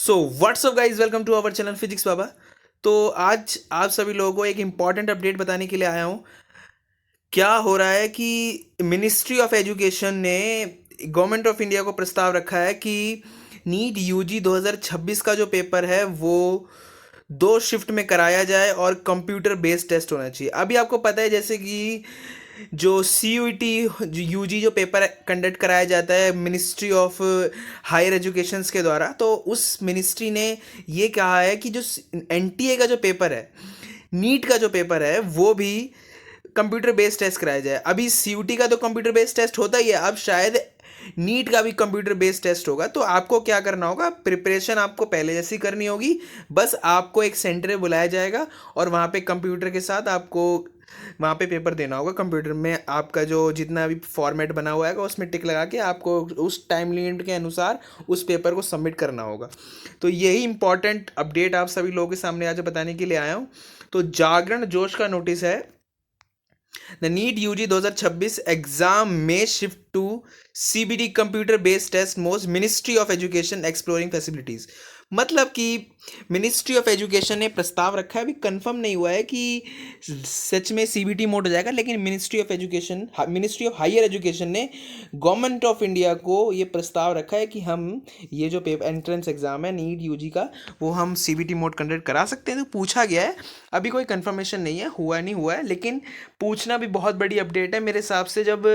So what's up guys, welcome to our channel physics Baba. तो आज आप सभी लोगों को एक इम्पॉर्टेंट अपडेट बताने के लिए आया हूँ। क्या हो रहा है कि मिनिस्ट्री ऑफ एजुकेशन ने गवर्नमेंट ऑफ इंडिया को प्रस्ताव रखा है कि नीट यूजी 2026 का जो पेपर है वो 2 शिफ्ट में कराया जाए और कंप्यूटर बेस्ड टेस्ट होना चाहिए। अभी आपको पता है जैसे कि जो सी यू टी यूजी जो पेपर कंडक्ट कराया जाता है मिनिस्ट्री ऑफ हायर एजुकेशंस के द्वारा, तो उस मिनिस्ट्री ने ये कहा है कि जो एनटीए का जो पेपर है, नीट का जो पेपर है, वो भी कंप्यूटर बेस्ड टेस्ट कराया जाए। अभी सीयूटी का तो कंप्यूटर बेस्ड टेस्ट होता ही है, अब शायद नीट का भी कंप्यूटर बेस्ड टेस्ट होगा। तो आपको क्या करना होगा, प्रिपरेशन आपको पहले जैसी करनी होगी। बस आपको एक सेंटर में बुलाया जाएगा और वहाँ पे कंप्यूटर के साथ आपको वहाँ पे पेपर देना होगा। कंप्यूटर में आपका जो जितना भी फॉर्मेट बना हुआ है उसमें टिक लगा के आपको उस टाइम लिमिट के अनुसार उस पेपर को सबमिट करना होगा। तो यही इंपॉर्टेंट अपडेट आप सभी लोगों के सामने आज बताने के लिए आया हूँ। तो जागरण जोश का नोटिस है, द नीट यूजी 2026 एग्जाम में shift to CBT computer based test most ministry of education exploring facilities. मतलब कि मिनिस्ट्री ऑफ एजुकेशन ने प्रस्ताव रखा है, अभी कंफर्म नहीं हुआ है कि सच में सीबीटी मोड हो जाएगा, लेकिन मिनिस्ट्री ऑफ हायर एजुकेशन ने गवर्नमेंट ऑफ इंडिया को ये प्रस्ताव रखा है कि हम ये जो पेपर एंट्रेंस एग्जाम है नीट यूजी का, वो हम सीबीटी मोड कंडक्ट करा सकते हैं। तो पूछा गया है, अभी कोई कंफर्मेशन नहीं है, हुआ नहीं हुआ है, लेकिन पूछना भी बहुत बड़ी अपडेट है मेरे हिसाब से। जब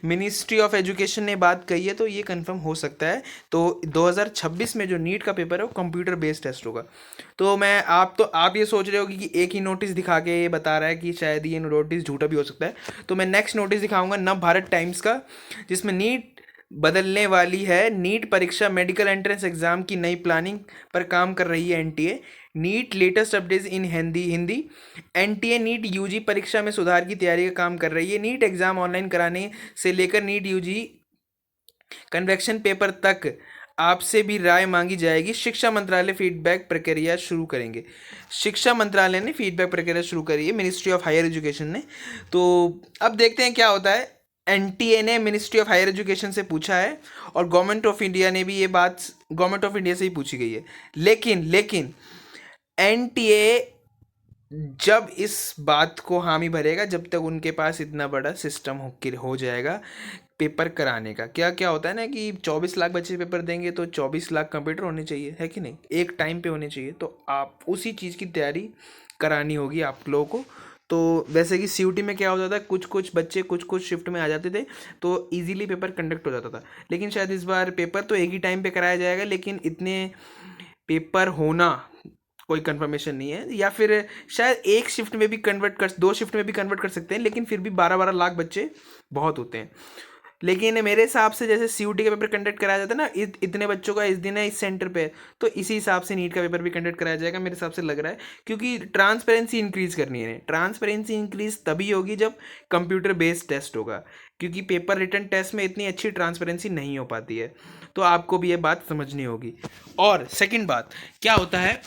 मिनिस्ट्री ऑफ एजुकेशन ने बात कही है तो ये कंफर्म हो सकता है। तो 2026 में जो नीट का पेपर है वो कंप्यूटर बेस्ड टेस्ट होगा। तो आप ये सोच रहे हो कि एक ही नोटिस दिखा के ये बता रहा है कि शायद ये नोटिस झूठा भी हो सकता है। तो मैं नेक्स्ट नोटिस दिखाऊंगा नव भारत टाइम्स का, जिसमें नीट बदलने वाली है। नीट परीक्षा मेडिकल एंट्रेंस एग्जाम की नई प्लानिंग पर काम कर रही है NTA. NEET latest updates in Hindi. NTA NEET UG परीक्षा में सुधार की तैयारी का काम कर रही है। नीट एग्जाम ऑनलाइन कराने से लेकर नीट यूजी कन्वेक्शन पेपर तक आपसे भी राय मांगी जाएगी। शिक्षा मंत्रालय फीडबैक प्रक्रिया शुरू करेंगे। शिक्षा मंत्रालय ने फीडबैक प्रक्रिया शुरू करी है, मिनिस्ट्री ऑफ हायर एजुकेशन ने। तो अब देखते हैं क्या होता है। एनटीए ने मिनिस्ट्री ऑफ हायर एजुकेशन से पूछा है और गवर्नमेंट ऑफ इंडिया ने भी ये बात गवर्नमेंट ऑफ इंडिया से ही पूछी गई है। लेकिन एनटीए जब इस बात को हामी भरेगा जब तक उनके पास इतना बड़ा सिस्टम हो जाएगा पेपर कराने का। क्या क्या होता है ना कि 24 लाख बच्चे पेपर देंगे तो 24 लाख कंप्यूटर होने चाहिए, है कि नहीं, एक टाइम पे होने चाहिए। तो आप उसी चीज़ की तैयारी करानी होगी आप लोगों को। तो वैसे कि सीयूटी में क्या होता था, कुछ बच्चे कुछ शिफ्ट में आ जाते थे तो इजीली पेपर कंडक्ट हो जाता था। लेकिन शायद इस बार पेपर तो एक ही टाइम पे कराया जाएगा, लेकिन इतने पेपर होना कोई कंफर्मेशन नहीं है। या फिर शायद एक शिफ्ट में भी दो शिफ्ट में भी कन्वर्ट कर सकते हैं, लेकिन फिर भी 12-12 लाख बच्चे बहुत होते हैं। लेकिन मेरे हिसाब से जैसे सीयूटी का पेपर कंडक्ट कराया जाता है ना, इतने बच्चों का इस दिन है इस सेंटर पे, तो इसी हिसाब से नीट का पेपर भी कंडक्ट कराया जाएगा मेरे हिसाब से लग रहा है। क्योंकि ट्रांसपेरेंसी इंक्रीज करनी है। ट्रांसपेरेंसी इंक्रीज तभी होगी जब कंप्यूटर बेस्ड टेस्ट होगा, क्योंकि पेपर रिटन टेस्ट में इतनी अच्छी ट्रांसपेरेंसी नहीं हो पाती है। तो आपको भी ये बात समझनी होगी। और सेकेंड बात क्या होता है,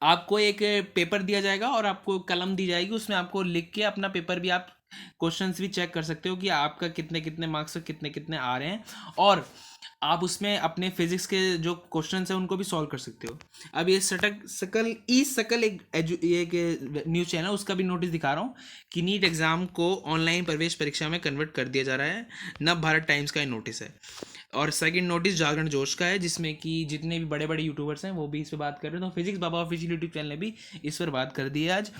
आपको एक पेपर दिया जाएगा और आपको कलम दी जाएगी, उसमें आपको लिख के अपना पेपर भी आप क्वेश्चंस भी चेक कर सकते हो कि आपका कितने कितने मार्क्स कितने कितने आ रहे हैं, और आप उसमें अपने फिजिक्स के जो क्वेश्चंस हैं उनको भी सॉल्व कर सकते हो। अब ये सकल एक न्यूज़ चैनल, उसका भी नोटिस दिखा रहा हूँ कि नीट एग्ज़ाम को ऑनलाइन प्रवेश परीक्षा में कन्वर्ट कर दिया जा रहा है। नव भारत टाइम्स का ये नोटिस है। और सेकंड नोटिस जागरण जोश का है, जिसमें कि जितने भी बड़े बड़े यूट्यूबर्स हैं वो भी इस पर बात कर रहे हैं। तो फिजिक्स बाबा ऑफिशियल यूट्यूब चैनल ने भी इस पर बात कर दी है आज।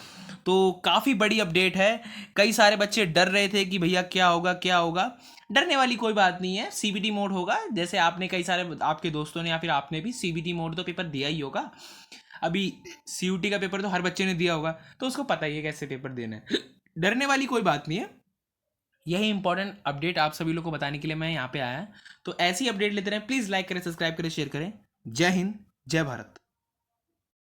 तो काफ़ी बड़ी अपडेट है। कई सारे बच्चे डर रहे थे कि भैया क्या होगा क्या होगा। डरने वाली कोई बात नहीं है, सीबीटी मोड होगा। जैसे आपने कई सारे आपके दोस्तों ने या फिर आपने भी सीबीटी मोड तो पेपर दिया ही होगा। अभी सीयूटी का पेपर तो हर बच्चे ने दिया होगा, तो उसको पता ही है कैसे पेपर देना है। डरने वाली कोई बात नहीं है। यही इंपॉर्टेंट अपडेट आप सभी लोग को बताने के लिए मैं यहाँ पे आया। तो ऐसी अपडेट लेते रहें, प्लीज़ लाइक करें, सब्सक्राइब करें, शेयर करें। जय हिंद, जय भारत।